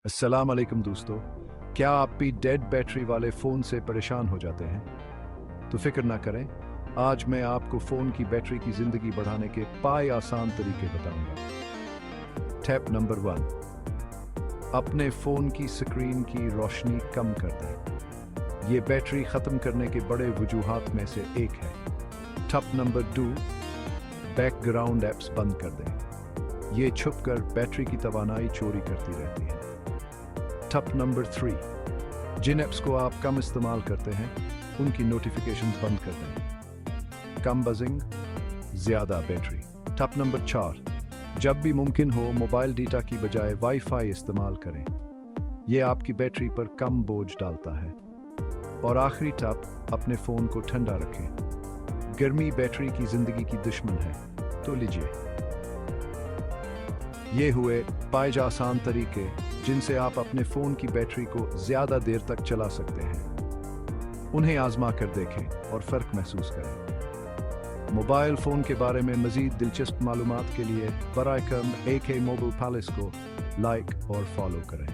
अस्सलाम वालेकुम दोस्तों। क्या आप भी डेड बैटरी वाले फ़ोन से परेशान हो जाते हैं? तो फिक्र ना करें। आज मैं आपको फ़ोन की बैटरी की ज़िंदगी बढ़ाने के पाँच आसान तरीके बताऊंगा। टिप नंबर 1, अपने फ़ोन की स्क्रीन की रोशनी कम कर दें। ये बैटरी ख़त्म करने के बड़े वजूहात में से एक है। टिप नंबर 2, बैकग्राउंड ऐप्स बंद कर दें। ये छुपकर बैटरी की तवानाई चोरी करती रहती है। टिप नंबर 3, जिन ऐप्स को आप कम इस्तेमाल करते हैं उनकी नोटिफिकेशंस बंद कर दें। कम बजिंग, ज़्यादा बैटरी। टिप नंबर 4, जब भी मुमकिन हो मोबाइल डेटा की बजाय वाईफाई इस्तेमाल करें। यह आपकी बैटरी पर कम बोझ डालता है। और आखिरी टिप, अपने फ़ोन को ठंडा रखें। गर्मी बैटरी की ज़िंदगी की दुश्मन है, तो लीजिए। ये हुए 5 आसान तरीके जिनसे आप अपने फ़ोन की बैटरी को ज़्यादा देर तक चला सकते हैं। उन्हें आजमा कर देखें और फ़र्क महसूस करें। मोबाइल फ़ोन के बारे में मज़ीद दिलचस्प मालूमात के लिए बराए करम AK मोबाइल पैलेस को लाइक और फॉलो करें।